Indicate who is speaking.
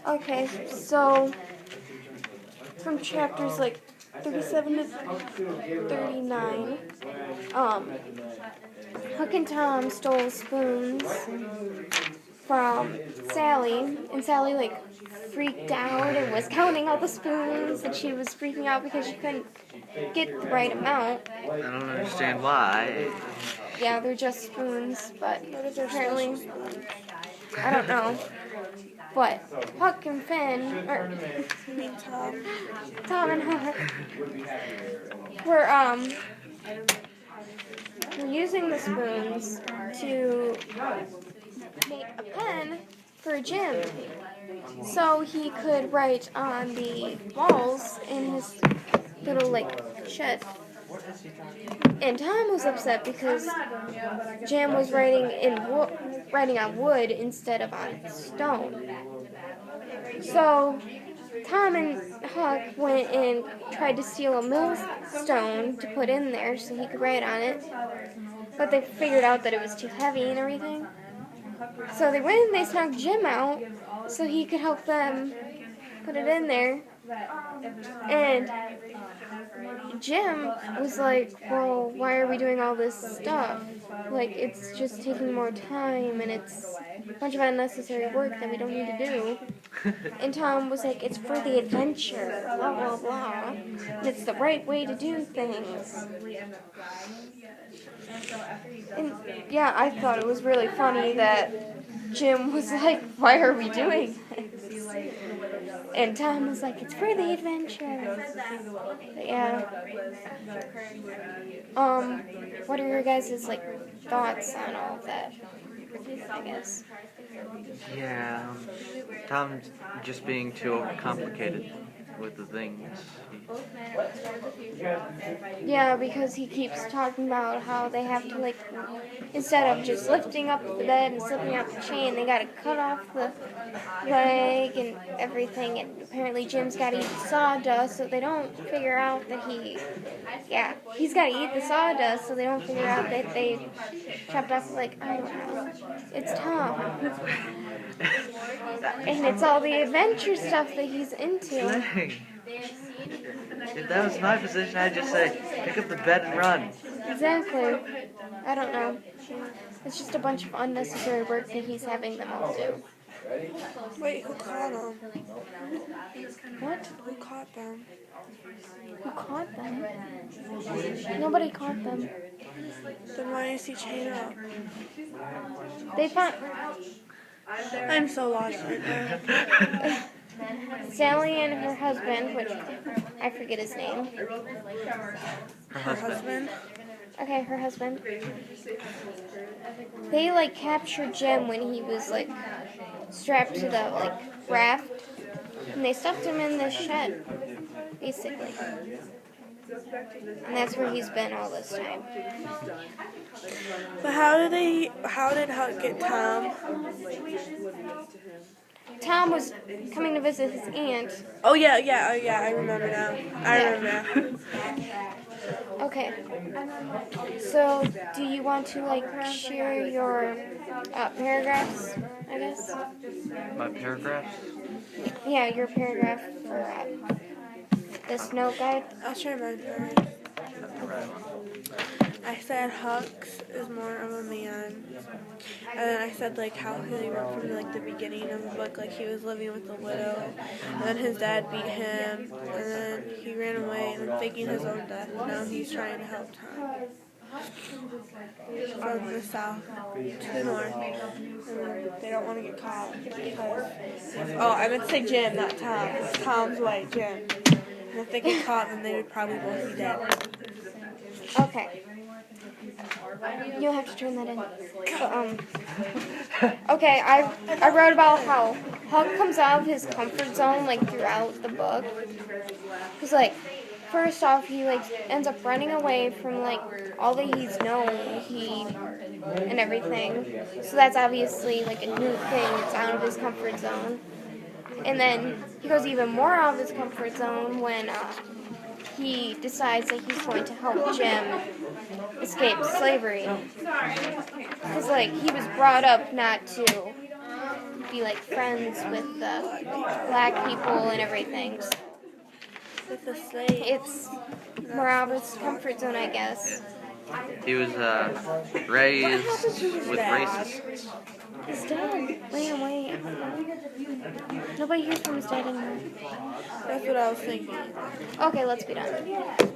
Speaker 1: Okay, so from chapters like 37 to 39, Huck and Tom stole spoons from Sally, and Sally like freaked out and was counting all the spoons, and she was freaking out because she couldn't get the right amount.
Speaker 2: I don't understand why.
Speaker 1: Yeah, they're just spoons, but apparently, I don't know. But Huck and Finn, or Tom and Huck, were using the spoons to make a pen for Jim, so he could write on the walls in his little shed. And Tom was upset because Jim was writing on wood instead of on stone. So Tom and Huck went and tried to steal a millstone to put in there so he could write on it, but they figured out that it was too heavy and everything. So they went and they snuck Jim out so he could help them put it in there. And Jim was like, well, why are we doing all this stuff? Like, it's just taking more time, and it's a bunch of unnecessary work that we don't need to do. And Tom was like, it's for the adventure, blah, blah, blah. And it's the right way to do things. And, yeah, I thought it was really funny that Jim was like, why are we doing this? And Tom was like, it's for the adventure. But yeah. What are your guys' thoughts on all of that? I guess.
Speaker 2: Yeah, Tom's just being too overcomplicated with the things.
Speaker 1: Yeah, because he keeps talking about how they have to, instead of just lifting up the bed and slipping out the chain, they gotta cut off the leg and everything, and apparently Jim's gotta eat the sawdust, so they don't figure out that he's gotta eat the sawdust, so they don't figure out that they chopped off, I don't know, it's Tom. And it's all the adventure stuff that he's into.
Speaker 2: Dang. If that was my position, I'd just say, pick up the bed and run.
Speaker 1: Exactly. I don't know. It's just a bunch of unnecessary work that he's having them all do.
Speaker 3: Wait, who caught them?
Speaker 1: What?
Speaker 3: Who caught them?
Speaker 1: Who caught them? Nobody caught them.
Speaker 3: Then why is he chained up?
Speaker 1: They found...
Speaker 3: I'm so lost right now.
Speaker 1: Sally and her husband, which I forget his name.
Speaker 2: Her husband.
Speaker 1: Okay, her husband. They captured Jim when he was strapped to the raft, and they stuffed him in the shed, basically. And that's where he's been all this time.
Speaker 3: But how did Huck get Tom?
Speaker 1: Tom was coming to visit his aunt.
Speaker 3: Oh yeah, I remember now. I remember now.
Speaker 1: Okay. So, do you want to share your paragraphs, I guess?
Speaker 2: My paragraphs?
Speaker 1: Yeah, your paragraph for this note guide.
Speaker 3: I'll share mine first. I said Huck's is more of a man, and then I said how he went from the beginning of the book, he was living with a widow, and then his dad beat him, and then he ran away and then faking his own death, and now he's trying to help Tom from the south to the north, and they don't want to get caught because I meant to say Jim, not Tom. It's Tom's wife, Jim. And if they get caught, then they would probably both be dead.
Speaker 1: Okay. You'll have to turn that in. Okay, I wrote about how Huck comes out of his comfort zone throughout the book. Because first off, he ends up running away from all that he's known, and everything. So that's obviously a new thing. It's out of his comfort zone. And then he goes even more out of his comfort zone when he decides that he's going to help Jim escape slavery. Because, he was brought up not to be, friends with the black people and everything.
Speaker 3: With the slave.
Speaker 1: It's more of his comfort zone, I guess.
Speaker 2: He was raised with
Speaker 3: dad?
Speaker 2: racists.
Speaker 1: His dad ran away. Nobody hears from his dad anymore.
Speaker 3: That's what I was thinking.
Speaker 1: Okay, let's be done.